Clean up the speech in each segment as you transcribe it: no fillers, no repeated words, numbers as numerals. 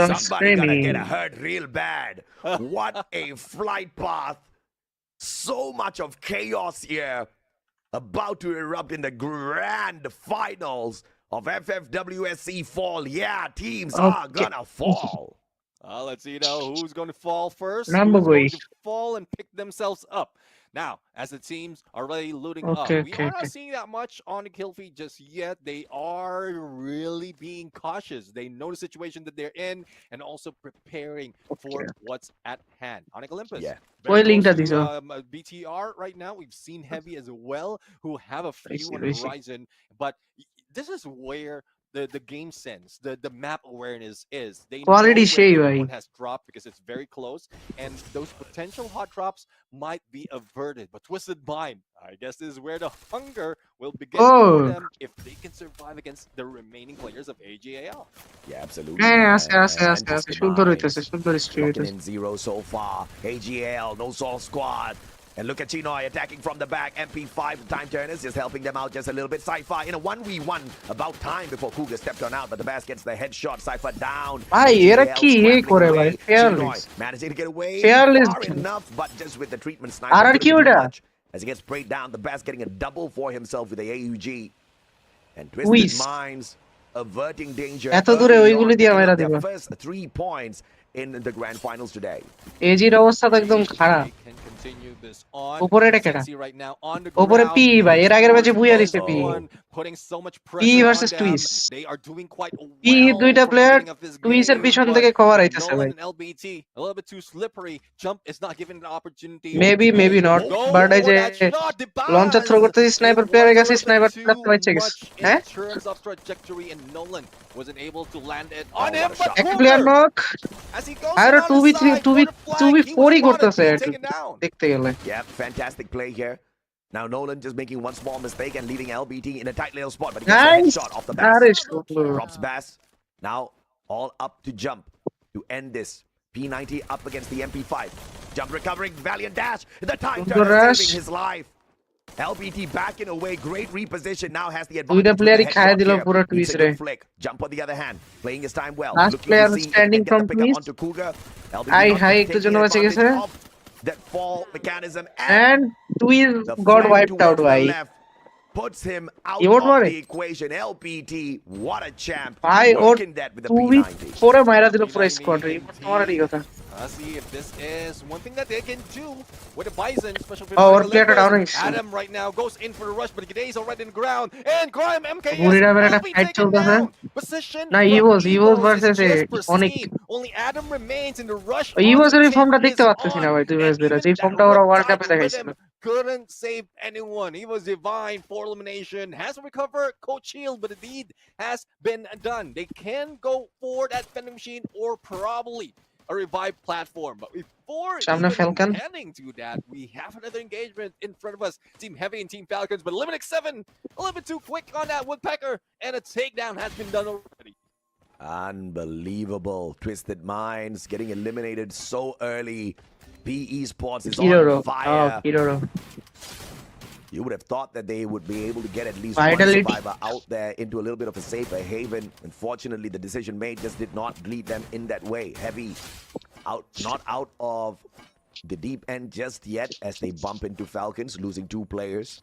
Somebody gonna get screaming. hurt real bad. What a flight path. So much of chaos here. About to erupt in the grand finals of FFWSC fall. Yeah, teams are Okay. gonna fall. Let's see now who's going to fall first, Number who's going boy. to fall and pick themselves up. Now, as the teams are already looting up, Okay, we okay, are not okay. seeing that much on the kill feed just yet. They are really being cautious. They know the situation that they're in and also preparing for Okay. what's at hand. Onyx Olympus, Yeah. very ওই close লিঙ্কটা to দিছো BTR right now. We've seen Heavy as well, who have a few পাইছি on the পাইছি horizon. But this is where the game sense, the map awareness is. They quality know where সেই ভাই everyone has dropped because it's very close, and those potential hot drops might be averted. But Twisted Mind, I guess this is where the hunger will begin for O them if they can survive against the remaining players of AGAL. Yeah, absolutely, হ্যাঁ man. আছে আছে And আছে আছে Twisted সুন্দর হইতেছে Minds সুন্দর stream locking হইতেছে in 0 so far. AGL, no Soul Squad. And look at Chinoy attacking from the back. MP5 time turners just helping them out just a little bit. Cypher in a 1v1. About time before Cougar stepped on out, but the Bass gets the headshot. Cypher down. ভাই এরা AGL কি এই scrambling করে ভাই away. Fearless Chinoy managing to get away fearless far enough, but just with the treatment sniper আর couldn't কি do ওটা much. As he gets sprayed down, the Bass getting a double for himself with the AUG. And Twisted টুইস Minds averting danger এত দূরে early ওইগুলি on, দিয়ে picking মেরা up দিব their first 3 points in the grand finals today. এজির অবস্থা তো একদম খারাপ They can continue this on. উপরে এটা কেটা Sensi right now on the উপরে ground. পি ভাই এর আগের ম্যাচে বুইয়া Force দিছে is P one, putting so much P pressure on versus them. টুইস They are doing quite P well দুইটা from the player beginning of this টুইসের game, পিছন but থেকে cover আইতেছে Nolan ভাই and LBT a little bit too slippery. Jump is not given an opportunity maybe to not go but এই for যে that shot. The launcher throw Baz, করতেছি it sniper was প্লেয়ারের a কাছে little bit sniper too player পাইছে গেছে much in হ্যাঁ terms of trajectory, and Nolan wasn't able to land it Oh, on him. what a But shot. একটা player Cougar, knock as he goes আর in on the 2v3 side for the flag, 2v4 he E was spotted করতেছে being taken down. দেখতে গেলে Yep, fantastic play here. Now Nolan just making one small mistake and leaving LBT in a tight little spot, but he gets a nice headshot off the Bass. আরে সুন্দর Drops Bass. Now all up to jump to end this. P90 up against the MP5. Jump recovering, valiant dash. The time সুন্দর turner rush saving his life. LBT backing away, great reposition. Now has the দুইটা advantage with the প্লেয়ারই খায় headshot দিল here. পুরো Needs টুইস a রে good flick. Jump on the other hand, playing his time well. Last Looking player to see if he standing can get from the pickup টুইস onto Cougar. LBT I not হাই just একটু taking জন্য বেঁচে গেছে advantage of that fall mechanism and twice the god flank wiped out towards the ভাই left puts him out emote of মারে the equation. LPT, what a champ. ভাই ওর Working that with the 2v4 P90. এ মাইরা দিল পুরো P90 squad রে মারারই কথা Let's see if this is one thing that they can do with the Bison, especially for Oh, Michael our player Olympus. down is- Adam right now goes in for the rush, but Gidey's already in the ground. And Grime MKS বুড়িরা বের will একটা be fight taken চলতেছে down. Position না from ইভোস Evos versus is just অনেক pristine. Only Adam remains in the rush. ইভোস এর onto ফর্মটা Tim দেখতে is পাচ্ছি না on. ভাই দুই ম্যাচ And ধরে even যে that ফর্মটা ওরা ওয়ার্ল্ড riptide কাপে দেখাইছিল rhythm couldn't save anyone. He was divine for elimination. Has to recover Coach Shield, but the deed has been done. They can go for that vending machine or probably a revived platform. But before সামনে even Falcon heading to that, we have another engagement in front of us. Team Heavy and Team Falcons, but Limit 7 a little bit too quick on that Woodpecker, and a takedown has been done already. Unbelievable. Twisted Minds getting eliminated so early. PE Sports is Kiroro on fire. Kiroro You would have thought that they would be able to get at least Vitality. one survivor out there into a little bit of a safer haven. Unfortunately, the decision made just did not lead them in that way. Heavy out, not out of the deep end just yet as they bump into Falcons, losing 2 players.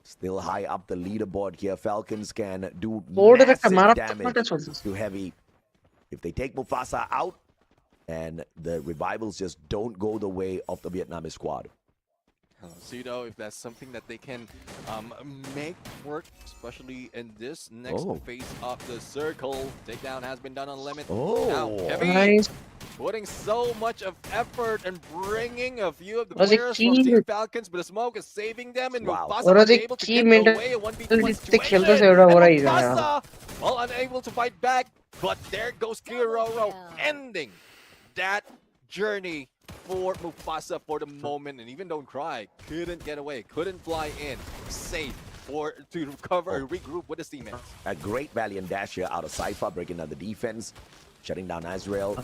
Still high up the leaderboard here. Falcons can do বোর্ডের একটা massive মারাত্মক match damage চলতেছে to Heavy. If they take Mufasa out, and the revivals just don't go the way of the Vietnamese squad. See though if that's something that they can make work, especially in this next phase of the circle. Takedown has been done on Limit. Now Heavy nice putting so much of effort and bringing a few of the ওরা যে players কি from Team Falcons, but the smoke is saving them, and Wow. Mufasa ওরা was যে able to কি get away a 1v1 মেন্টালিটিতে খেলতেছে situation. ওরা And ওরাই জানে Mufasa, well, unable to fight back, but there goes Kiroro, ending that journey for Mufasa for the moment. And even don't cry, couldn't get away, couldn't fly in safe to recover and regroup with his teammates. A great valiant dash here out of Cypher, breaking down the defense, shutting down Azrael.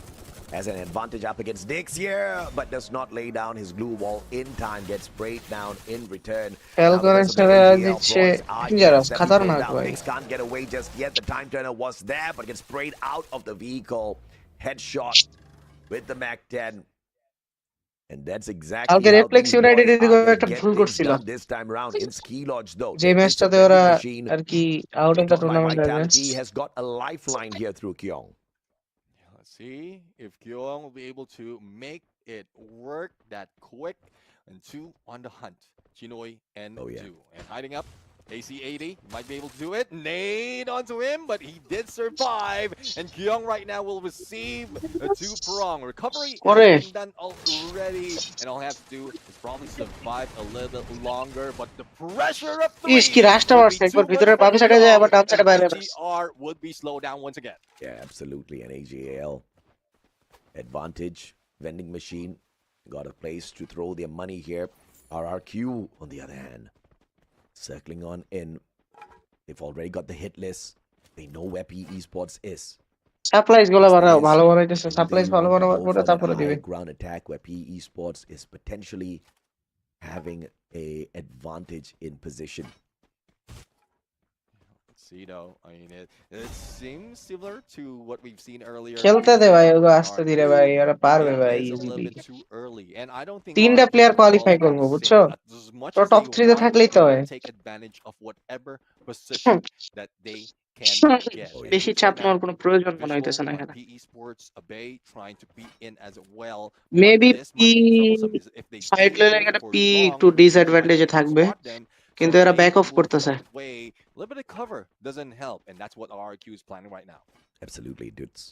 Has an advantage up against Dix here, but does not lay down his glue wall in time. Gets sprayed down in return. ফ্যালকনের সাথে দিচ্ছে dangerous খতরনাক ভাই Dix can't get away just yet. The time turner was there, but gets sprayed out of the vehicle. Headshot with the Mac 10. And that's exactly কালকে how রেফ্লেক্স these United boys এদিকে are going to একটা get ভুল things করছিল, done this time around. In Ski Lodge, though, যে there is a ম্যাচটাতে ওরা vending machine. আর কি out of Take the on by tournament আর Vitality has got a lifeline here through Kyong. Let's see if Kyung will be able to make it work that quick. And two on the hunt. Chinoy and Oh, yeah. Du. And hiding up, AC80 might be able to do it. Nade onto him, but he did survive. And Kyung right now will receive a two-prong. Recovery has করে been done already. And all I have to do is probably survive a little bit longer. But the pressure of ইস কি three রাশটা would মারছে, be একবার too much ভিতরে for বাম সাইডে যায়, Kyung. আবার ডান And সাইডে বাইরে মারছে। BTR would be slowed down once again. Yeah, absolutely. An AJL advantage. Vending machine got a place to throw their money here. RRQ, on the other hand, circling on in. They've already got the hit list. They know where PE Sports is. Supplies গুলো Yes, বানাও, thing is, ভালো বানাইতেছে, do supplies they ভালো want to বানাবার go পরে for that তারপরে দিবে। high ground attack where PE Sports is potentially having a advantage in position? Let's see though. I mean, it seems similar to what we've seen earlier. খেলতে দে ভাই, ওগুলো আস্তে ধীরে ভাই, RRQ, ওরা but পারবে it ভাই is a little easily. bit too early, and I don't think তিনটা RRQ player can qualify call করবো, it বুঝছো? safe. As much তো as টপ they 3 তে want, থাকলেই তো they হয়। will take advantage of whatever position that they can get. Oh, And yeah. বেশি looks চাপ right now, নেওয়ার কোনো প্রয়োজন মনে visual হইতেছে না on এখানে। PE Sports Abay trying to be in as well, but maybe this P might be troublesome if they fight do লইলে hold এখানে for পি long. একটু PE might be ডিসঅ্যাডভান্টেজে able to থাকবে, spot them, কিন্তু so এরা they back of move করতেছে। away. A little bit of cover doesn't help, and that's what RRQ is planning right now. Absolutely, dudes.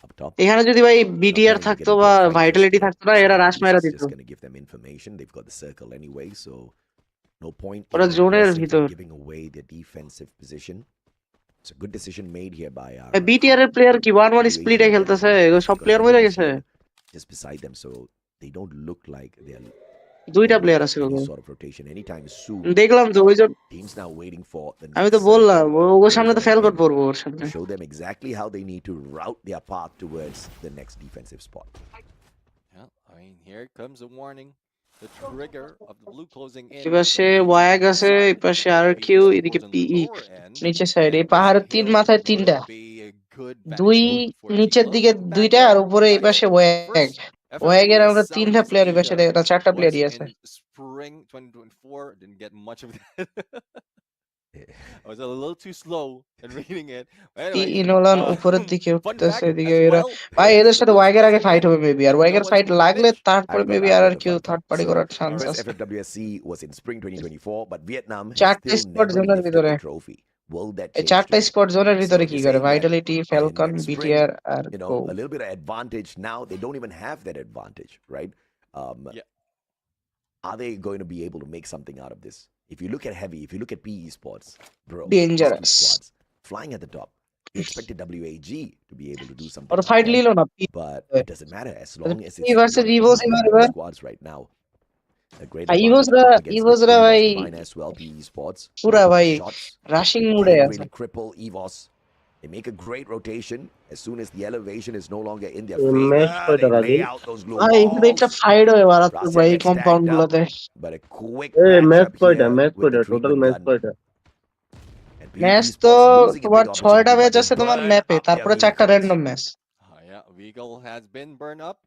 Up top. এখানে যদি ভাই Not BTR planning to get থাকতো into বা a fight just Vitality yet. থাকতো না, এরা রাশ He's মাইরা দিত। just going to give them information. They've got the circle anyway, so no point ওরা in জোনের aggressively ভিতর। giving away their defensive position. It's a good decision made here by BTR এর player কি 1-1 WAG স্প্লিটে and খেলতেছে, Vending. এগুলো সব They've got a player মরে vending গেছে। machine just beside them, so they don't look like they're দুইটা going to player make আছে any ওদের। sort of rotation anytime soon. দেখলাম তো ওইজন, Teams now waiting for the আমি next তো বললাম circle ওর to সামনে close তো on ফেল কোড in পড়বো ওর to সামনে। show them exactly how they need to route their path towards the next defensive spot. Yeah, I mean, here comes a warning. The trigger of the blue closing in এপাশে from the ওয়াগ AG আছে, side. এপাশে And R PE Q, এদিকে Sports on the পিই lower end. নিচের side. এই And this পাহাড়ের 3 hill মাথায় would 3টা, be a good 2 vantage point for নিচের T. দিকে Looking back 2টা, আর though, উপরে এই guys, পাশে ওয়াগ। first ওয়াগের আমরা FFWS 3টা প্লেয়ার, এই Southeast পাশে Asia না 4টা was প্লেয়ারই আছে। in spring 2024. Didn't get much of that. I was a little too slow in reading it. But anyways, ইনোলান উপরের দিকে fun উঠতেছে, fact এদিকে as এরা well ভাই is এদের the সাথে blue ওয়াগের আগে closing ফাইট in হবে মেবি, আর and no ওয়াগের one's ফাইট moving an লাগলে inch. তারপরে I've got মেবি I've আর got আর the কিউ fight third up. Party So করার চান্স first আছে। FFWSC was in spring 2024, but Vietnam has 4টা still স্পট never জোনের lifted ভিতরে, the trophy. Will that এই change 4টা today? স্পট জোনের See ভিতরে what কি you're করে? saying that Vitality, in Falcon, spring, BTR আর কো। a little bit of advantage now. They don't even have that advantage, right? Yeah. Are they going to be able to make something out of this? If you look at heavy, if you look at PE Sports, bro, these two dangerous. squads flying at the top. You expected WAG to be able to do something ওরা out fight there, নিল না পি but it doesn't matter as long as পি it's versus one of Evos these এবার। squads right now. A great আর advantage ইভোসরা up against the ইভোসরা Evos ভাই line as well. PE Sports পুরা ভাই shots রাশিং মুডে can't আছে। really cripple Evos. They make a great rotation as soon as the elevation is no longer in their match favor. কয়টা They রাজি? lay out those glue ভাই এখানে একটা walls. Fight হয় মারাত্মক Rasia ভাই এই gets কম্পাউন্ড tagged up, গুলোতে। but a quick match matchup কয়টা? here ম্যাচ with the কয়টা? Total treatment match gun. কয়টা? And ম্যাচ PE তো Sports losing a তোমার big 6টা opportunity, ম্যাচ but they আছে তোমার burn ম্যাপে, up their তারপরে 4টা vehicles. Random match. Yeah, Vehicle has been burned up.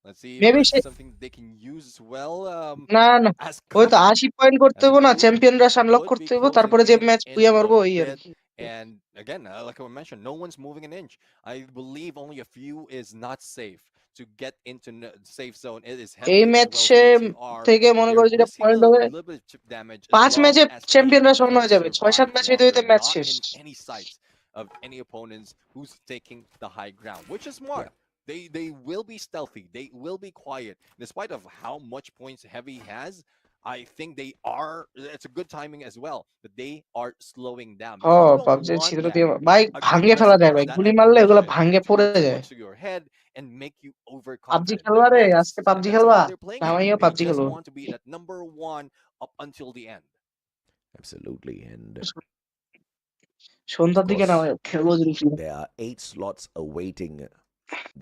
Let's see if maybe this say, is something they can use as well না না, as ওই তো cover 80 পয়েন্ট করতে as the হইব না, blue champion rush unlock would করতে be হইব, closing তারপরে যে ম্যাচ in বুইয়া a মারবো ওই আর bit. কি। And again, like I mentioned, no one's moving an inch. I believe only a few is not safe to get into safe zone. It is এই heavy as well ম্যাচে for BTR. থেকে মনে They're করো যেটা risking point a হবে, little bit of chip damage as 5 long ম্যাচে as they champion রাশ অন্য can হয়ে যাবে, 6-7 survive ম্যাচ হইতে হইতে longer, ম্যাচ not শেষ। in any sights of any opponents who's taking the high ground, which is smart. Yeah. They will be stealthy. They will be quiet. Despite of how much points Heavy has, I think they are. It's a good timing as well that they are slowing down ও because you don't PUBG want ছিদ্র that দিয়ে ভাই ভাঙ্গে ফেলা যায় aggressiveness, ভাই, that গুলি মারলে এগুলো aggression ভাঙ্গে to পড়ে go too যায়। much to your head and make you PUBG overconfident. খেলবা রে, আজকে And পাবজি that's খেলবা, how they're playing it. আমিও They পাবজি just খেলবো। want to be that number one up until the end. Absolutely. And সন্ধ্যার of দিকে না course, ভাই খেলবো যদি free থাকি। there are 8 slots awaiting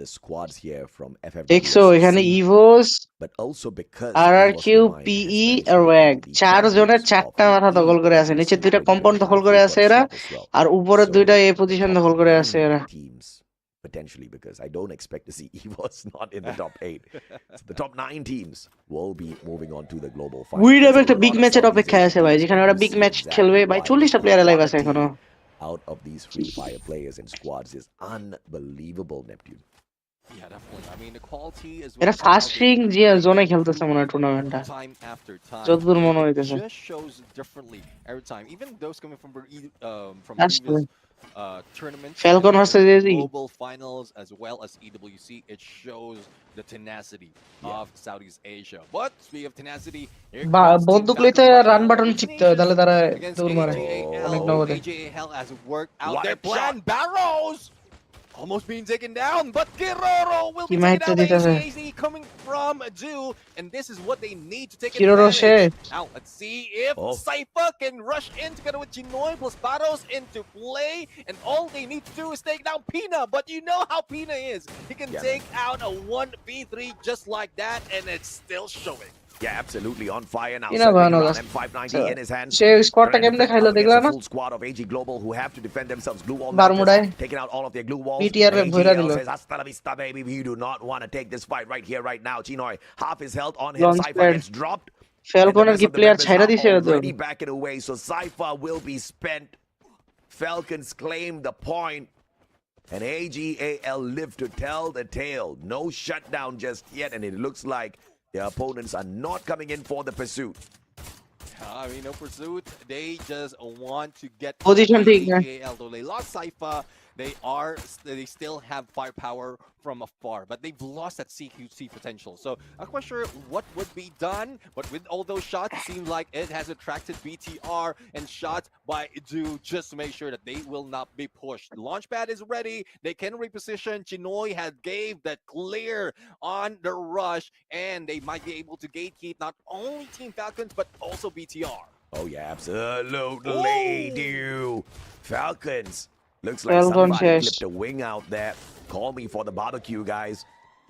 the squads here from দেখছো এখানে FFWSC, Evos, but also because আর আর Evos কিউ, Lumine has পিই managed আর to ওয়াগ, become the 4 জনের champions of 4টা মাথা the দখল করে আছে। EWC নিচের 2টা2025. কম্পাউন্ড দখল করে They've আছে got a এরা, slot as well. আর উপরের So 2টা এই the পজিশন top দখল করে আছে 9 এরা। teams potentially, because I don't expect to see EVOS not in the top 8. So the top 9 teams will be moving on to the global final. উইডাবে There's একটা a big lot of ম্যাচের Southeast অপেক্ষায় Asian আছে ভাই, teams যেখানে who ওরা big see match exactly খেলবে ভাই। why 40টা the player live আছে quality এখনো। out of these Free Fire players and squads is unbelievable, Neptune. Yeah, definitely. I mean, the quality as এরা well as how first they ring যে they জোনে খেলতেছে মনে হয় improve টুর্নামেন্টটা, time after time. যতদূর মনে It হইতেছে। just shows differently every time. Even those coming from আসলে previous tournaments Falcon and the versus AG global finals as well as EWC, it shows the tenacity Yeah. of Southeast Asia. But speaking of tenacity, here বা comes Team বন্দুক লইতে Falcon right run now. Button They're চিপতে হয়, tenacious তাহলে তারা against দৌড় মারে AJAL. অনেক Oh. নগদে। AJAL has worked out What their a plan. shot. Barrows almost being taken down, but Kiroro will কি be taken মাইরটা out by দিতেছে AZ coming from Ju, and this is what they need to take কিরোরো say advantage. Now, let's see if Oh. Cypher can rush in together with Chinoy plus Barros into play, and all they need to do is take down Pina, but you know how Pina is. He can Yeah, take out a 1v3 just like that, and it's still showing. Yeah, absolutely on fire now. Pina Circling বানানো around আছে। M590 in his hands. সে স্কোয়াডটা Trying to কেমনে defend খাইলো up against দেখলা a না? full squad of AG Global who have to defend themselves. Glue wall melters, বারমুডায় taking out all of their glue walls. BTR রে And ভইরা AGL দিল। says, hasta la vista, baby. We do not want to take this fight right here, right now. Chinoy, half his health on him. Launch Cypher pad gets dropped. And the ফ্যালকনের rest কি of the player members ছাইড়া are দিছে তো? already backing away. So Cypher will be spent. Falcons claim the point. And AGAL live to tell the tale. No shutdown just yet. And it looks like their opponents are not coming in for the pursuit. I mean, no pursuit. They just want to get position ঠিক না। AGAL. Though they lost Cypher, they still have firepower from afar, but they've lost that CQC potential. So I'm quite sure what would be done, but with all those shots, it seems like it has attracted BTR and shots by Ju just to make sure that they will not be pushed. The launchpad is ready. They can reposition. Chinoy has gave that clear on the rush, and they might be able to gatekeep not only Team Falcons, but also BTR. Oh, yeah, absolutely, Ooh. dude. Falcons. Looks like Falcon somebody শেষ। clipped a wing out there. Call me for the barbecue, guys.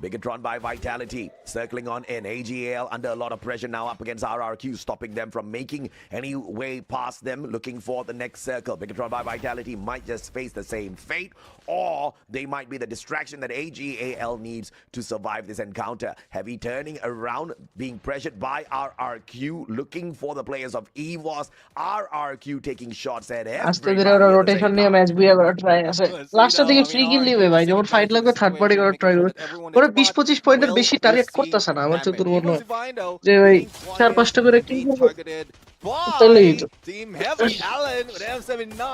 Bigatron by Vitality, circling on in. AGL under a lot of pressure now up against RRQ, stopping them from making any way past them, looking for the next circle. Bigatron by Vitality might just face the same fate, or they might be the distraction that AGAL needs to survive this encounter. Heavy turning around, being pressured by RRQ, looking for the players of EVOS. RRQ taking shots at আস্তে ধীরে everybody ওরা at the rotation same নিয়ে time. Match বিয়ে করার try আছে। So, লাস্টের দিকে I free mean, কিল নিবে RRQ ভাই, is যখন taking ফাইট advantage of লাগবে the থার্ড পার্টি situation, করার making ট্রাই sure করবে। that everyone in ওরা the 20-25 squad পয়েন্টের will বেশি টার্গেট receive করতেছে না আমার damage. চতুর Here মনে goes হয়, Divino, যে ভাই being 4-5টা quiet, করে কিল being করবে targeted তাহলেই by তো। Team Heavy. Allen with M79,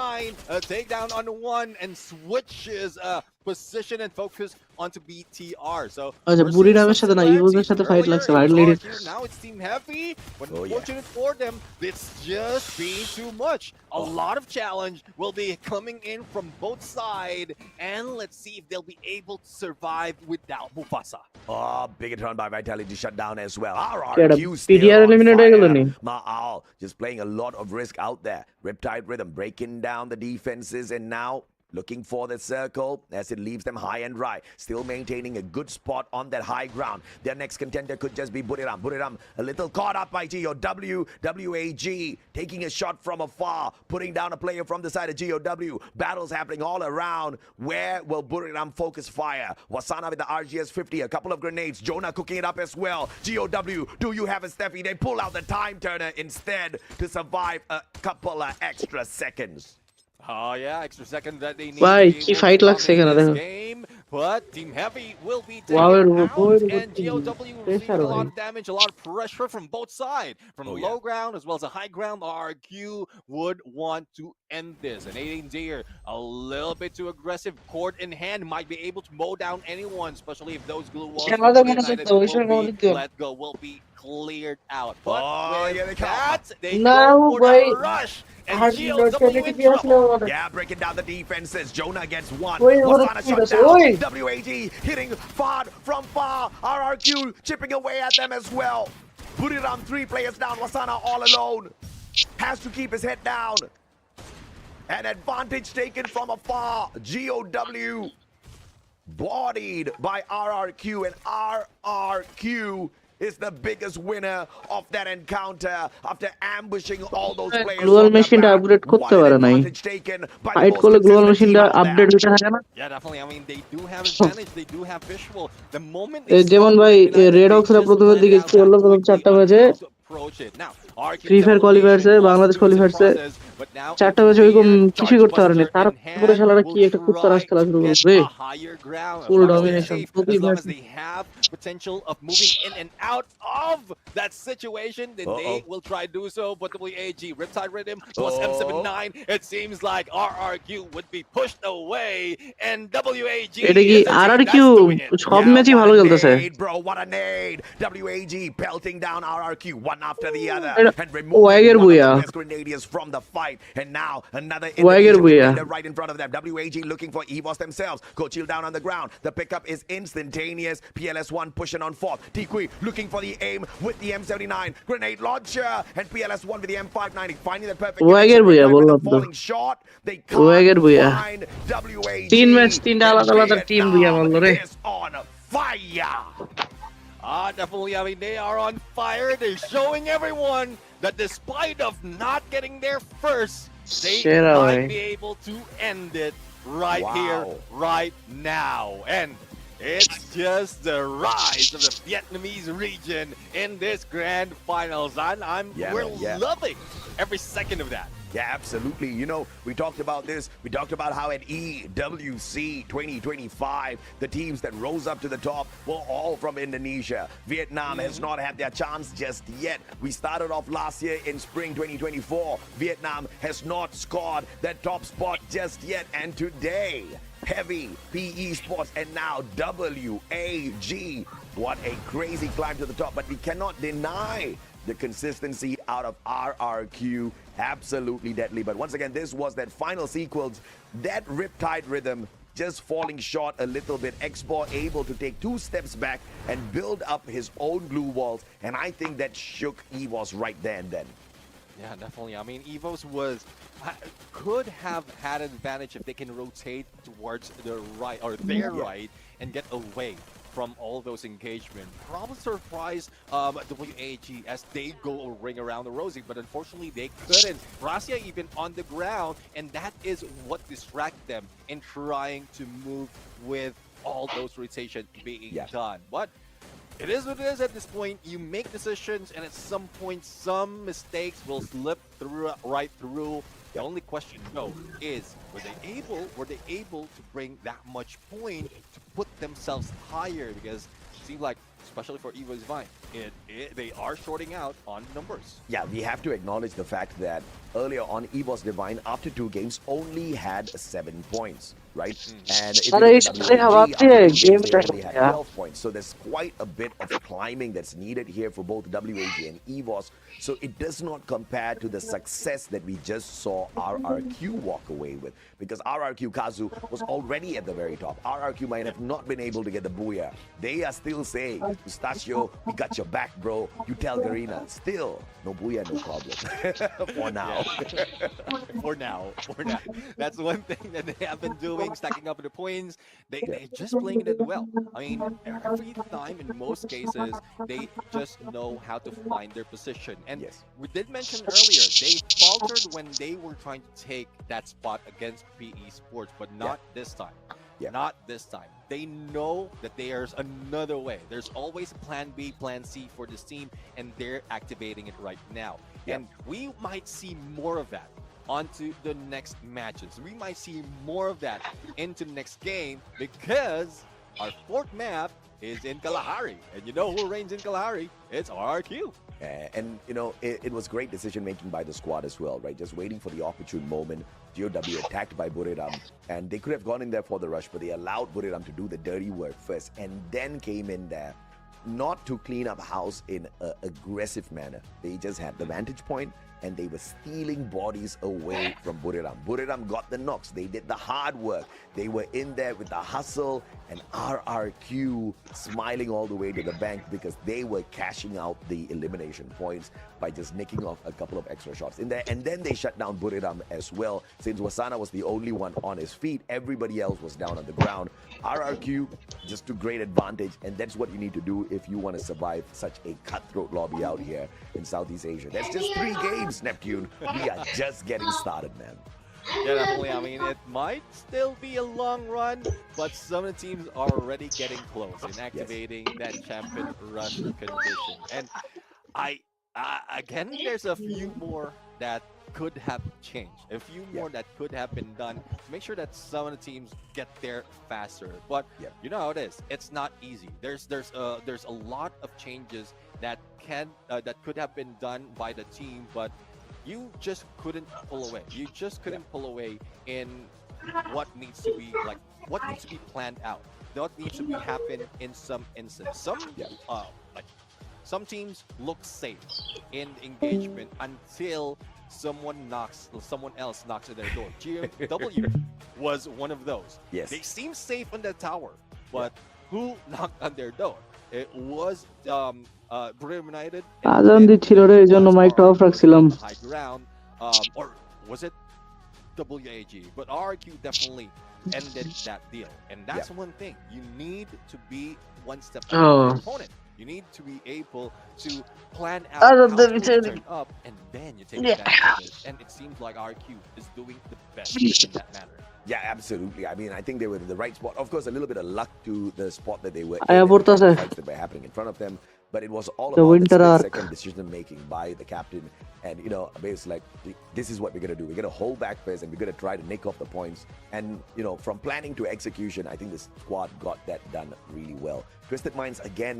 a takedown on one, and switches position and focus onto BTR. So আচ্ছা we're বুড়ি seeing some নামের সাথে না ইভোজের similarities. সাথে ফাইট Earlier লাগছে it ভাই was লিডির। RQ, now it's Team Heavy. But Oh, yeah. unfortunate for them, it's just being too much. A lot of challenge will be coming in from both sides, and let's see if they'll be able to survive without Mufasa. Oh, Bigatron by Vitality shut down as well. এটা RRQ PDR still on eliminate হয়ে গেল নি? fire. Ma'al just playing a lot of risk out there. Riptide Rhythm breaking down the defenses, and now looking for the circle as it leaves them high and dry. Still maintaining a good spot on that high ground. Their next contender could just be Buriram. Buriram a little caught up by GOW. WAG taking a shot from afar, putting down a player from the side of GOW. Battles happening all around. Where will Buriram focus fire? Wasana with the RGS 50, a couple of grenades. Jonah cooking it up as well. GOW, do you have a Steffi? They pull out the time turner instead to survive a couple of extra seconds. Oh yeah, extra second that they need ভাই to be কি able fight to লাগছে dominate এখানে this দেখো। game. But Team Heavy will be wow taken এর out, বইয়ের and GOW receiving a lot of damage, a lot of pressure from both sides, from Oh, low ground as well as the high ground. RQ would want to end this. And 18 Deer, a little bit too aggressive, cord in hand, might be able to mow down anyone, especially if those glue walls from আমাদের মনে Midnight হচ্ছে ওই সময় will মনে be let go, will be cleared out. But Oh, with yeah, they come. that, they Now, go for wait. the rush, and আর GOW in trouble. Yeah, breaking down the defenses. Jonah gets one. Wait, what Wasana is shut this? down. Wait. WAG hitting far from far. RRQ chipping away at them as well. Buriram 3 players down. Wasana all alone. Has to keep his head down. An advantage taken from afar. GOW bodied by RRQ, and RRQ is the biggest winner of that encounter after ambushing all those players global from the মেশিনটা back. Upgrade করতে What an পারে নাই। advantage taken by the fight most করলে global consistent team মেশিনটা out there. Update হতে থাকে না? Yeah, definitely. I mean, they do have advantage. They do have visual. The moment they যেমন saw ভাই Green United, red they হক্সরা just প্রথমের planned দিকে out কি করলো, that প্রথম quickly 4টা on ম্যাচে how to approach it. Now, Arctic Free Fire কোয়ালিফায়ার্সে Domination Bangladesh lost through the কোয়ালিফায়ার্সে process, but now 4টা a ম্যাচে ওইরকম clear কিছুই করতে পারেনি, chargebuster in তারপরে hand শালারা কি will একটা কুত্তারাজ try খেলা to শুরু get করছে। a higher ground. As full long as they're domination safe, প্রতি as long as ম্যাচে। they have potential of moving in and out of that situation, then they will try to do so. But WAG, Riptide Rhythm plus M79, it seems like RRQ would be pushed away, and WAG এটা কি is the team আরআরকিউ that's doing it. সব Yeah, ম্যাচই what ভালো a খেলতেছে। nade, bro. What a nade. WAG pelting down RRQ one after the other এটা and removing ওয়াগের one of বুয়া, the best grenadiers from the fight. And now another ওয়াগের Indonesian বুয়া। defender right in front of them. WAG looking for EVOS themselves. Kochil down on the ground. The pickup is instantaneous. PLS1 pushing on fourth. Tikui looking for the aim with the M79. Grenade launcher. And PLS1 with the M590. Finding the perfect ওয়াগের connection. বুয়া Riptide বললাম Rhythm তো। falling short. They ওয়াগের can't বুয়া। find WAG. 3 match 3টা And আলাদা আলাদা team বুয়া Vietnam মারলো রে। is on fire. Definitely. I mean, they are on fire. They're showing everyone that despite of not getting there first, they সেরা ভাই। might be able to end it right here, Wow. right now. And it's just the rise of the Vietnamese region in this grand finals. And we're loving every second of that. Yeah, absolutely. You know, we talked about this. We talked about how at EWC 2025, the teams that rose up to the top were all from Indonesia. Vietnam has not had their chance just yet. We started off last year in spring 2024. Vietnam has not scored that top spot just yet. And today, Heavy, PE Sports, and now WAG. What a crazy climb to the top. But we cannot deny the consistency out of RRQ. Absolutely deadly. But once again, this was that final sequence, that Riptide Rhythm just falling short a little bit. Expo able to take 2 steps back and build up his own glue walls. And I think that shook EVOS right there and then. Yeah, definitely. I mean, EVOS could have had an advantage if they can rotate towards the right or their right and get away from all those engagements. Probably surprise WAG as they go ring around the rosy, but unfortunately they couldn't. Gracia even on the ground, and that is what distracted them in trying to move with all those rotations being done. But it is what it is at this point. You make decisions, and at some point, some mistakes will slip through right through. The only question, though, is were they able to bring that much point to put themselves higher? Because it seemed like, especially for EVO's Vine, they are shorting out on numbers. Yeah, we have to acknowledge the fact that earlier on, EVOS Divine, after 2 games, only had 7 points, right? And if you Are look you at still have WAG, up after there? 2 games, Game they time, only had yeah. 12 points. So there's quite a bit of climbing that's needed here for both WAG and EVOS. So it does not compare to the success that we just saw RRQ walk away with. Because RRQ Kazu was already at the very top. RRQ might have not been able to get the booyah. They are still saying, Pistachio, we got your back, bro. You tell Garena. Still, no booyah, no problem. For now. For now. That's one thing that they have been doing, stacking up the points. They're just playing it well. I mean, every time in most cases, they just know how to find their position. And we did mention earlier, they faltered when they were trying to take that spot against PE Sports, but not this time. Not this time. They know that there's another way. There's always plan B, plan C for this team, and they're activating it right now. And we might see more of that onto the next matches. We might see more of that into the next game because our 4th map is in Kalahari. And you know who reigns in Kalahari? It's RRQ. And, you know, it was great decision making by the squad as well, right? Just waiting for the opportune moment. GOW attacked by Buriram, and they could have gone in there for the rush, but they allowed Buriram to do the dirty work first and then came in there not to clean up house in an aggressive manner. They just had the vantage point and they were stealing bodies away from Buriram. Buriram got the knocks. They did the hard work. They were in there with the hustle, and RRQ smiling all the way to the bank because they were cashing out the elimination points by just nicking off a couple of extra shots in there. And then they shut down Buriram as well. Since Wasana was the only one on his feet, everybody else was down on the ground. RRQ just took great advantage, and that's what you need to do if you want to survive such a cutthroat lobby out here in Southeast Asia. That's just 3 games, Neptune. We are just getting started, man. Yeah, definitely. I mean, it might still be a long run, but some of the teams are already getting close in activating that champion rush condition. And again, there's a few more that could have changed, a few more that could have been done to make sure that some of the teams get there faster. But you know how it is. It's not easy. There's a lot of changes that could have been done by the team, but you just couldn't pull away. You just couldn't pull away in what needs to be planned out. What needs to be happen in some instance. Some teams look safe in engagement until someone else knocks at their door. GMW was one of those. Yes. They seem safe on the tower, but who knocked on their door? It was Brim United. আজান দিচ্ছিল রে এই জন্য মাইকটা of রাখছিলাম High ground, or was it WAG? But RQ definitely ended that deal, and that's one thing. You need to be one step ahead of your opponent. You need to be able to plan out how to turn up, and then you take advantage of it. And it seems like RQ is doing the best in that manner. Yeah, absolutely. I mean, I think they were in the right spot. Of course, a little bit of luck to the spot that they were in, and the fights that were happening in front of them. But it was all about the split-second decision-making by the captain. And, you know, basically, like, this is what we're going to do. We're going to hold back first, and we're going to try to nick off the points. And, you know, from planning to execution, I think the squad got that done really well. Twisted Minds, again,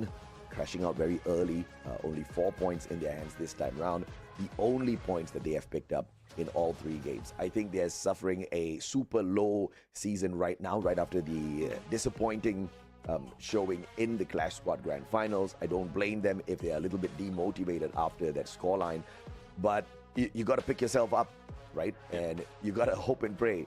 crashing out very early. Only 4 points in their hands this time around. The only points that they have picked up in all 3 games. I think they're suffering a super low season right now, right after the disappointing showing in the Clash Squad Grand Finals. I don't blame them if they're a little bit demotivated after that scoreline, but you got to pick yourself up, right? And you got to hope and pray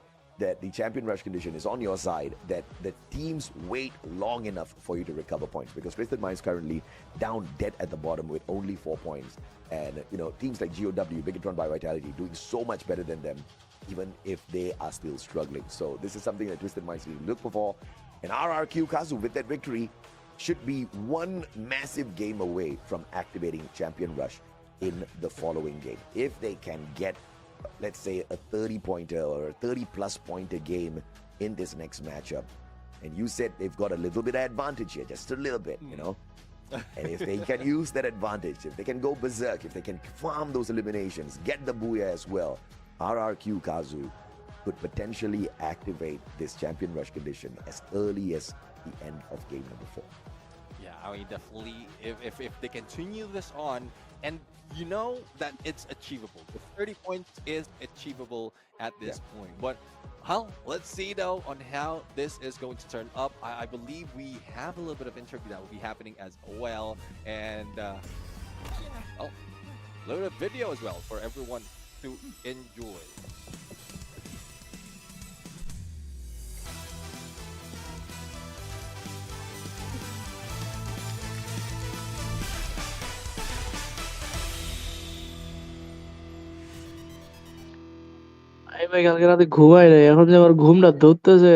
that the champion rush condition is on your side, that the teams wait long enough for you to recover points, because Twisted Minds currently down dead at the bottom with only 4 points. And, you know, teams like GOW, Bigatron by Vitality, doing so much better than them, even if they are still struggling. So this is something that Twisted Minds need to look for. And RRQ Kazu, with that victory, should be one massive game away from activating champion rush in the following game. If they can get, let's say, a 30-pointer or a 30-plus pointer game in this next matchup, and you said they've got a little bit of advantage here, just a little bit, you know? And if they can use that advantage, if they can go berserk, if they can farm those eliminations, get the booyah as well, RRQ Kazu could potentially activate this champion rush condition as early as the end of game number 4. Yeah, I mean, definitely, if they continue this on, and you know that it's achievable. The 30 points is achievable at this point. But, well, let's see, though, on how this is going to turn up. I believe we have a little bit of interview that will be happening as well. And, a little bit of video as well for everyone to enjoy. ভাই কালকে রাতে ঘুমাই নাই, এখন যে আমার ঘুমটা ধরতেছে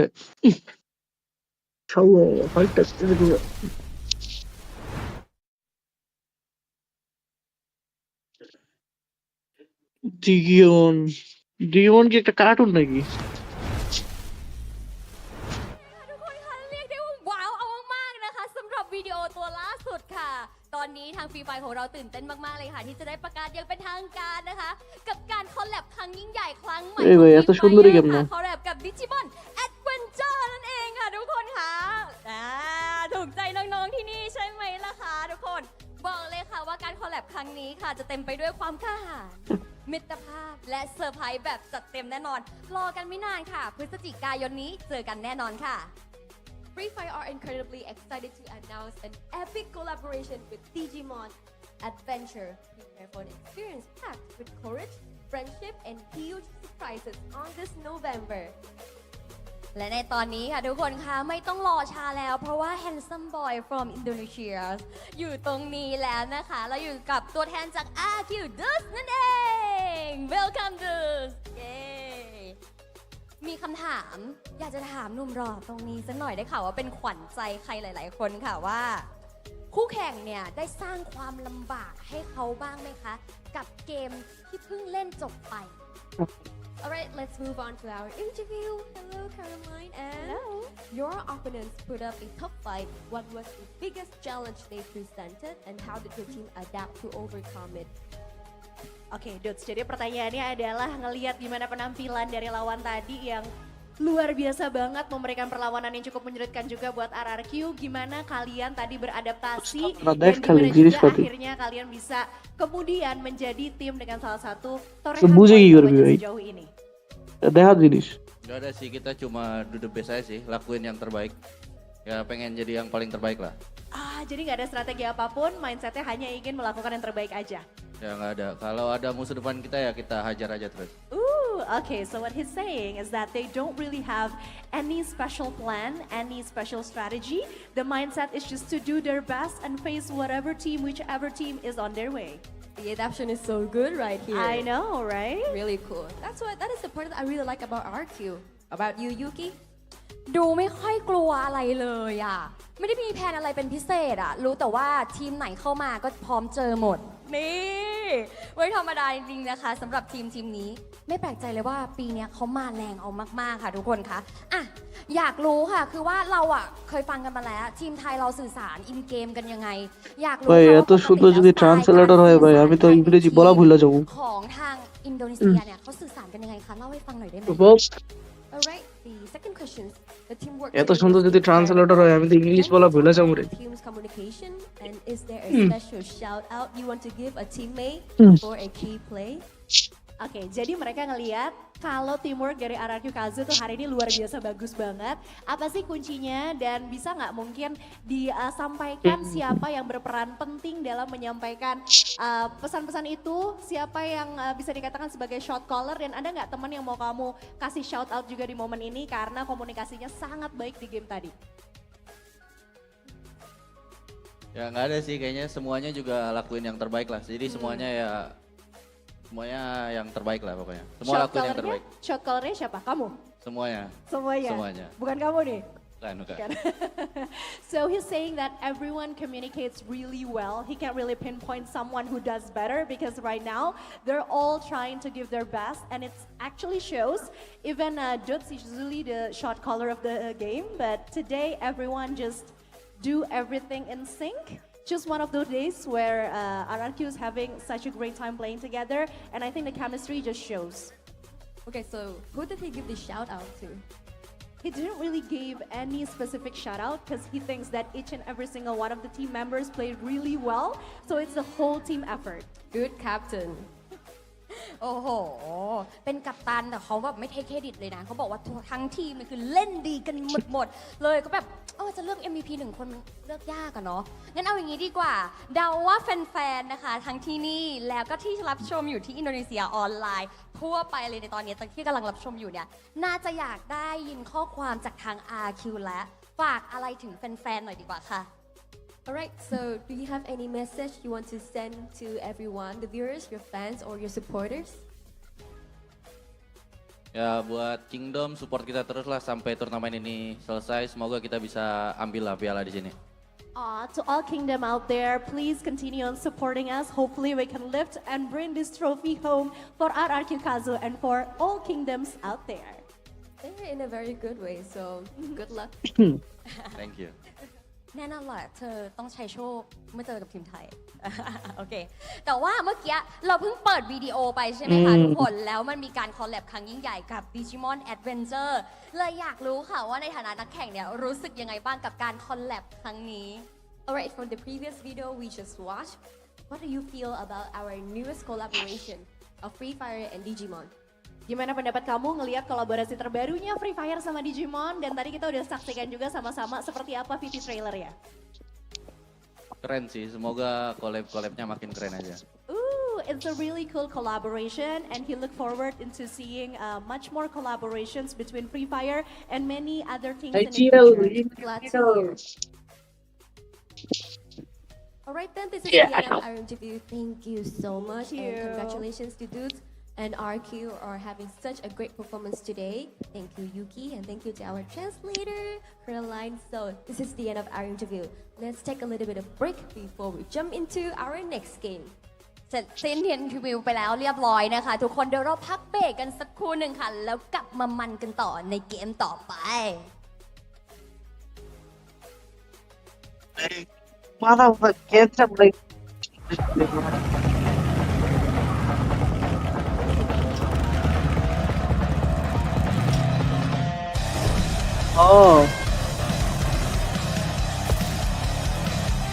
ডিগিয়ন ডিগিয়ন কি একটা cartoon নাকি?ตอนนี้ทางฟรีไฟของเราตื่นเต้นมากๆเลยค่ะที่จะได้ประกาศอย่างเป็นทางการนะคะกับการคอลแลบครั้งยิ่งใหญ่ครั้งใหม่ของฟรีไฟค่ะคอลแลบกับดิจิมอนแอดเวนเจอร์นั่นเองค่ะทุกคนค่ะถูกใจน้องๆที่นี่ใช่ไหมล่ะคะทุกคนบอกเลยค่ะว่าการคอลแลบครั้งนี้ค่ะจะเต็มไปด้วยความกล้าหาญมิตรภาพและเซอร์ไพรส์แบบจัดเต็มแน่นอนรอกันไม่นานค่ะพฤศจิกายนนี้เจอกันแน่นอนค่ะFree Fire are incredibly excited to announce an epic collaboration with Digimon adventure. Prepare for an experience packed with courage, friendship, and huge surprises on this November. และในตอนนี้ค่ะทุกคนคะไม่ต้องรอช้าแล้วเพราะว่า handsome boy from Indonesia อยู่ตรงนี้แล้วนะคะเราอยู่กับตัวแทนจาก RQ Dus นั่นเอง Welcome Dus เย้มีคำถามอยากจะถามหนุ่มหล่อตรงนี้สักหน่อยได้ข่าวว่าเป็นขวัญใจใครหลายๆคนค่ะว่าคู่แข่งเนี่ยได้สร้างความลำบากให้เขาบ้างไหมคะกับเกมที่เพิ่งเล่นจบไป Alright, let's move on to our interview. Hello, Caroline. And hello. Your opponents put up a tough fight. What was the biggest challenge they presented, and how did your team adapt to overcome it? Oke, Dots. Jadi pertanyaannya adalah ngelihat gimana penampilan dari lawan tadi yang luar biasa banget, memberikan perlawanan yang cukup menyulitkan juga buat RRQ. Gimana kalian tadi beradaptasi dan gimana juga akhirnya kalian bisa kemudian menjadi tim dengan salah satu torehan sejauh ini. Gak ada sih, kita cuma do the best aja sih, lakuin yang terbaik. Ya pengen jadi yang paling terbaik lah. Jadi nggak ada strategi apapun, mindsetnya hanya ingin melakukan yang terbaik aja. Ya nggak ada, kalau ada musuh depan kita ya kita hajar aja terus. Okay, so what he's saying is that they don't really have any special plan, any special strategy. The mindset is just to do their best and face whatever team, whichever team is on their way. The adaptation is so good right here. I know, right? Really cool. That is the part that I really like about RQ. About you, Yuki? ดูไม่ค่อยกลัวอะไรเลยอ่ะไม่ได้มีแผนอะไรเป็นพิเศษอ่ะรู้แต่ว่าทีมไหนเข้ามาก็พร้อมเจอหมดนี่ไว้ธรรมดาจริงๆนะคะสำหรับทีมนี้ไม่แปลกใจเลยว่าปีนี้เขามาแรงเอามากๆค่ะทุกคนคะอ่ะอยากรู้ค่ะคือว่าเราอ่ะเคยฟังกันมาแล้วทีมไทยเราสื่อสารอินเกมกันยังไงอยากรู้ว่าএত সুন্দর যদি translator হয় ভাই আমি তো ইংরেজি বলা ভুলে যাবของทางอินโดนีเซียเนี่ยเขาสื่อสารกันยังไงคะเล่าให้ฟังหน่อยได้ไหมAlright, the second question. The teamwork. এত সুন্দর যদি ট্রান্সলেটর হয় আমি তো ইংলিশ বলা ভুলে যাব রে Team's communication, and is there a special shout out you want to give a teammate for a key play? Oke, jadi mereka ngelihat kalau teamwork dari RRQ Kazu tuh hari ini luar biasa bagus banget. Apa sih kuncinya dan bisa nggak mungkin disampaikan siapa yang berperan penting dalam menyampaikan pesan-pesan itu? Siapa yang bisa dikatakan sebagai shot caller dan ada nggak teman yang mau kamu kasih shout out juga di momen ini karena komunikasinya sangat baik di game tadi? Ya nggak ada sih, kayaknya semuanya juga lakuin yang terbaik lah. Jadi semuanya yang terbaik lah pokoknya. Semua lakuin yang terbaik. Shot callernya siapa? Kamu? Semuanya. Semuanya. Bukan kamu nih? Bukan. So he's saying that everyone communicates really well. He can't really pinpoint someone who does better because right now they're all trying to give their best and it actually shows. Even Duts is usually the shot caller of the game, but today everyone just do everything in sync. Just one of those days where RRQ is having such a great time playing together, and I think the chemistry just shows. Okay, so who did he give the shout out to? He didn't really give any specific shout out because he thinks that each and every single one of the team members played really well, so it's a whole team effort. Good captain. โอ้โหเป็นกัปตันแต่เขาแบบไม่เทคเครดิตเลยนะเขาบอกว่าทั้งทีมมันคือเล่นดีกันหมดเลยก็แบบจะเลือก MVP 1 คนมันเลือกยากอะเนาะงั้นเอาอย่างนี้ดีกว่าเดาว่าแฟนๆนะคะทั้งที่นี่แล้วก็ที่รับชมอยู่ที่อินโดนีเซียออนไลน์ทั่วไปเลยในตอนนี้ที่กำลังรับชมอยู่เนี่ยน่าจะอยากได้ยินข้อความจากทาง RQ และฝากอะไรถึงแฟนๆหน่อยดีกว่าค่ะAlright, so do you have any message you want to send to everyone, the viewers, your fans, or your supporters? Ya buat Kingdom support kita terus lah sampai turnamen ini selesai. Semoga kita bisa ambil lah piala di sini. To all Kingdom out there, please continue on supporting us. Hopefully we can lift and bring this trophy home for RRQ Kazu and for all Kingdoms out there. They're in a very good way, so good luck. Thank you. แน่นอนแหละเธอต้องใช้โชคเมื่อเจอกับทีมไทย โอเคแต่ว่าเมื่อกี้เราเพิ่งเปิดวิดีโอไปใช่ไหมคะทุกคนแล้วมันมีการคอลแลบครั้งยิ่งใหญ่กับ Digimon Adventure เลยอยากรู้ค่ะว่าในฐานะนักแข่งเนี่ยรู้สึกยังไงบ้างกับการคอลแลบครั้งนี้ Alright, from the previous video we just watched, what do you feel about our newest collaboration of Free Fire and Digimon? Gimana pendapat kamu ngelihat kolaborasi terbarunya Free Fire sama Digimon dan tadi kita udah saksikan juga sama-sama seperti apa VT trailer ya? Keren sih, semoga collab-collabnya makin keren aja. Ooh, it's a really cool collaboration, and he look forward into seeing much more collaborations between Free Fire and many other things in the future. Glad to hear. Alright then, this is the end of our interview. Thank you so much Thank and you. congratulations to Dudes and RQ are having such a great performance today. Thank you Yuki and thank you to our translator, Caroline. So this is the end of our interview. Let's take a little bit of break before we jump into our next game. เสร็จสิ้นเรียนรีวิวไปแล้วเรียบร้อยนะคะทุกคนเดี๋ยวเราพักเบรกกันสักครู่หนึ่งค่ะแล้วกลับมามันกันต่อในเกมต่อไป Motherfucker, get up like. Oh.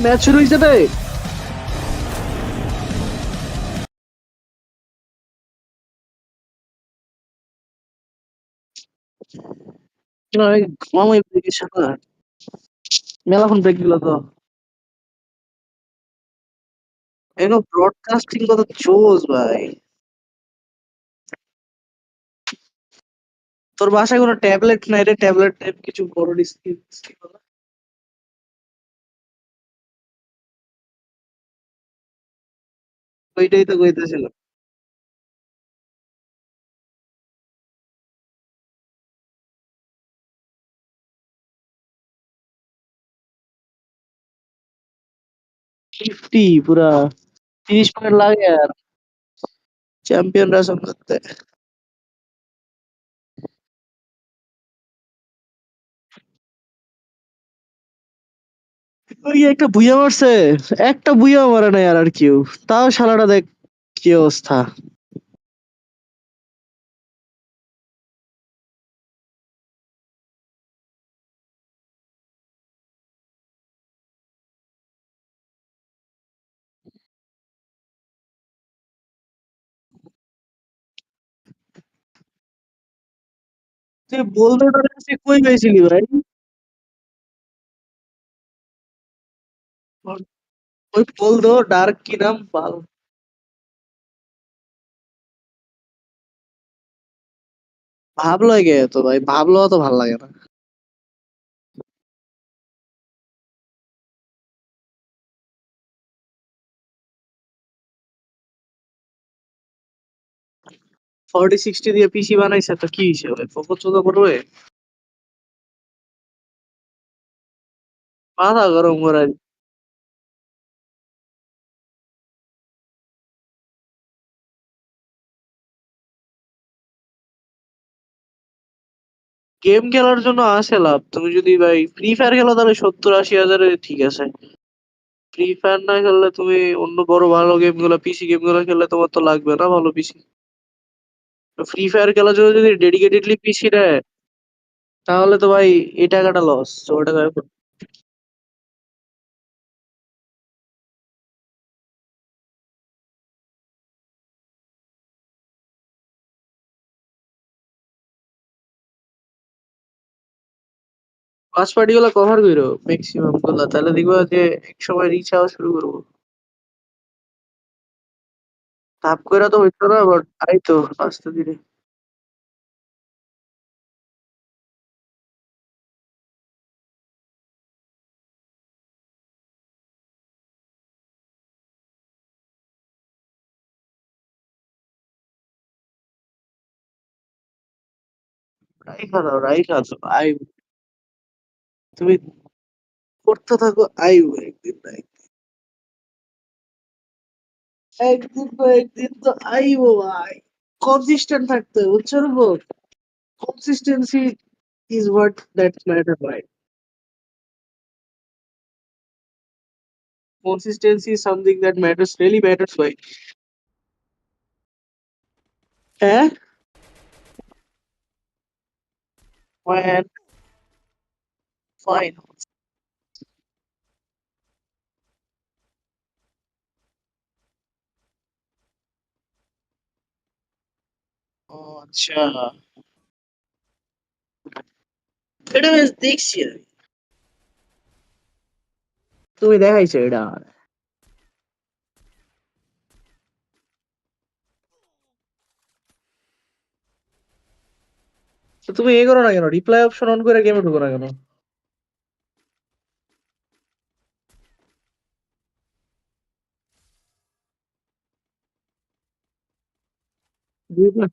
Match শুরু হয়েছে রে ঘুমাই গেছে না মেলাখন break দিল তো এনো broadcasting কত চোজ ভাই তোর বাসায় কোনো ট্যাবলেট নাই রে ট্যাবলেট টাইপ কিছু বড় ডিসপ্লে ওইটাই তো কইতেছিল 50 পুরা 30 পয়েন্ট লাগে আর চ্যাম্পিয়ন রাসন করতে ওই একটা বুইয়া মারছে একটা বুইয়া মারে নাই আর কেউ তাও শালাটা দেখ কি অবস্থা তুই বলতে কাছে কই পাইছিলি ভাই ওই বলতো ডার্ক কি নাম ভাল ভাবলো গে তো ভাই ভাবলো তো ভাল লাগে না 4060 দিয়ে পিসি বানাইছে তো কি হিসেবে ফোকস চোদা করবে মাথা গরম করে গেম খেলার জন্য আসে লাভ তুমি যদি ভাই ফ্রি ফায়ার খেলো তাহলে 70-80 হাজারে ঠিক আছে ফ্রি ফায়ার না খেললে তুমি অন্য বড় ভালো গেম গুলো পিসি গেম গুলো খেললে তোমার তো লাগবে না ভালো পিসি ফ্রি ফায়ার খেলার জন্য যদি ডেডিকেটেডলি পিসি নেয় তাহলে তো ভাই এই টাকাটা লস ওই টাকা ফার্স্ট পার্টি গুলো কভার করো ম্যাক্সিমাম গুলা তাহলে দেখবা যে এক সময় রিচ হওয়া শুরু করবো তাপ করে তো হইতো না বাট তাই তো আস্তে ধীরে রাইখা দাও রাইখা দাও আই তুমি করতে থাকো আইব একদিন না একদিন তো একদিন তো আইবো ভাই কনসিস্টেন্ট থাকতে হবে বুঝছো Rupo consistency is what that matter ভাই consistency is something that matters really matters ভাই হ্যাঁ ফাইন ফাইন ও আচ্ছা এটা বেশ দেখছি আমি তুমি দেখাইছো এটা আমার। তো তুমি এ করো না কেন, রিপ্লাই অপশন অন করে গেমে ঢুকো না কেন? Reply-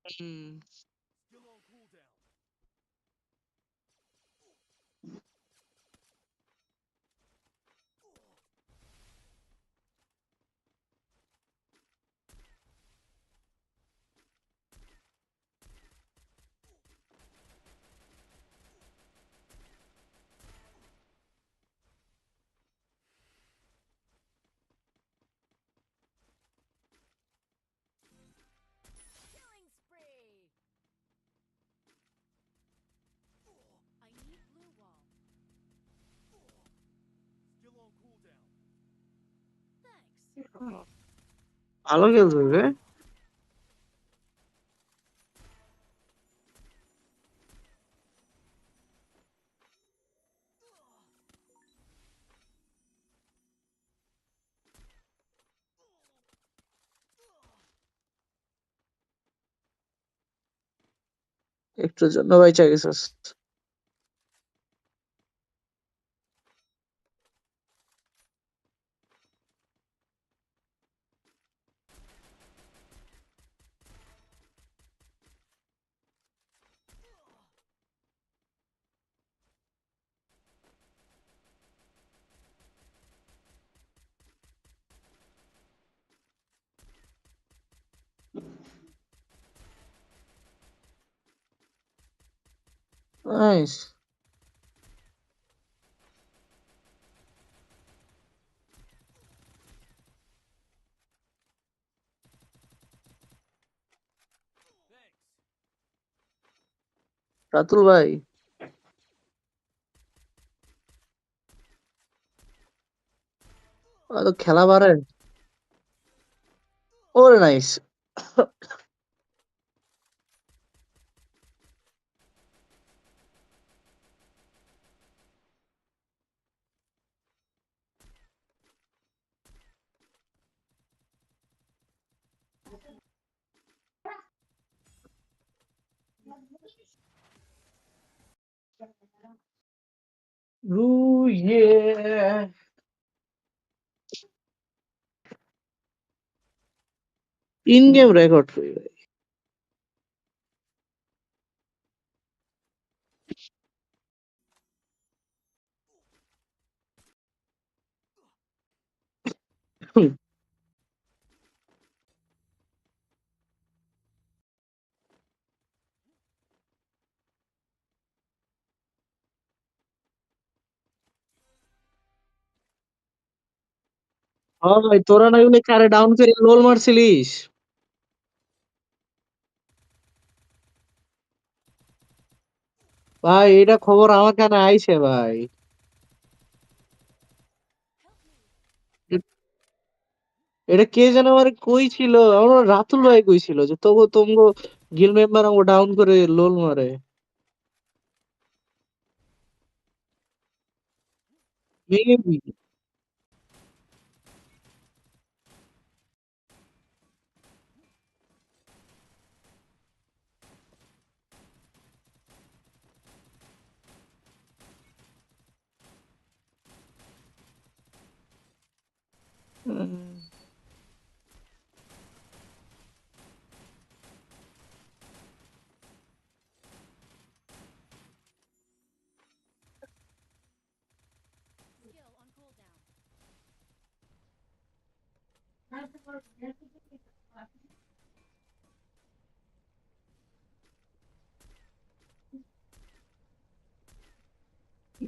হুম। ভালো খেলছে রে। একটুর জন্য বাইচা গেছিস। নাইস। রাতুল ভাই, তো খেলা পারে। ওরে নাইস। ইয়ে। ইন গেম রেকর্ড করি ভাই। হুম। হ্যাঁ ভাই, তোরা না এগুলো কারে ডাউন করে লোল মারছিলিস? ভাই এটা খবর আমার কানে আইছে ভাই। এটা কে যেন আমার কইছিল, আমার রাতুল ভাই কইছিল যে তবু তোমগো গিল মেম্বার আমাকে ডাউন করে লোল মারে। মেবি।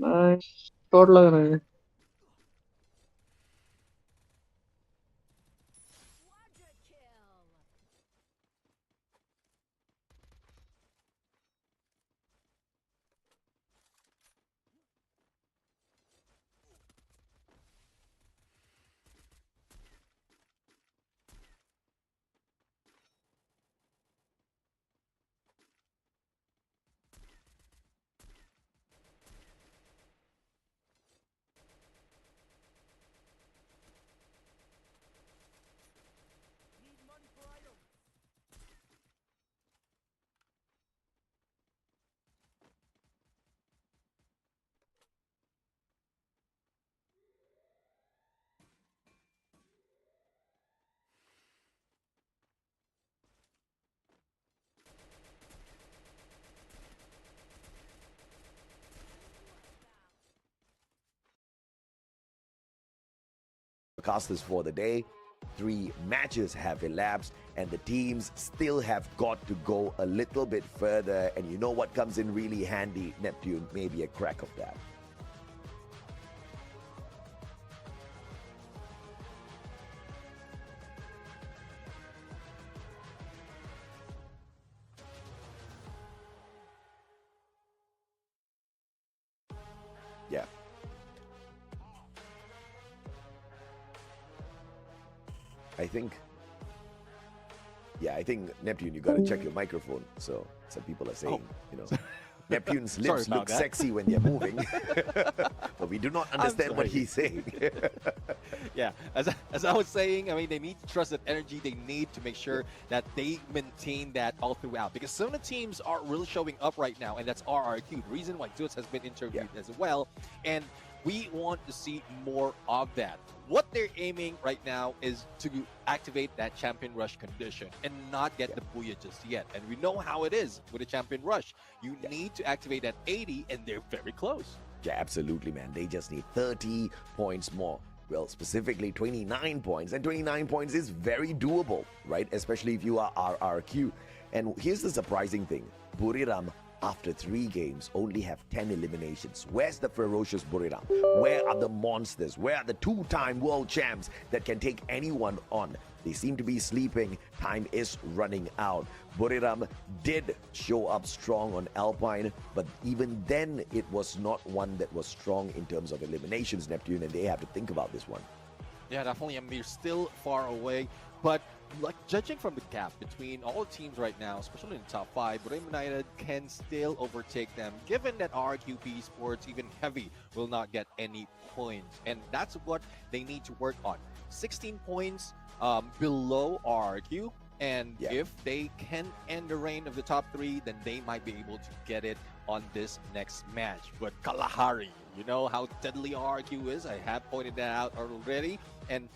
नाइस शॉट लग रहा है Casters for the day. 3 matches have elapsed, and the teams still have got to go a little bit further. And you know what comes in really handy, Neptune? Maybe a crack of that. Yeah. I think Neptune, you gotta check your microphone. So some people are saying, Neptune's lips about look that. sexy when they're moving, but we do not understand what sorry. he's saying. Yeah, as I was saying, I mean, they need to trust that energy. They need to make sure that they maintain that all throughout, because some of the teams are really showing up right now, and that's RRQ. The reason why Zeus has been interviewed as well, and we want to see more of that. What they're aiming right now is to activate that champion rush condition and not get the booyah just yet. And we know how it is with a champion rush. You need to activate that 80, and they're very close. Yeah, absolutely, man. They just need 30 points more. Well, specifically 29 points. And 29 points is very doable, right? Especially if you are RRQ. And here's the surprising thing. Buriram, after 3 games, only have 10 eliminations. Where's the ferocious Buriram? Where are the monsters? Where are the 2-time world champs that can take anyone on? They seem to be sleeping. Time is running out. Buriram did show up strong on Alpine, but even then, it was not one that was strong in terms of eliminations, Neptune, and they have to think about this one. Yeah, definitely. I mean, they're still far away, but like judging from the gap between all teams right now, especially in the top 5, Buriram United can still overtake them, given that RQP Sports, even Heavy, will not get any points. And that's what they need to work on. 16 points below RQ, and if they can end the reign of the top 3, then they might be able to get it on this next match. But Kalahari, you know how deadly RQ is. I have pointed that out already. And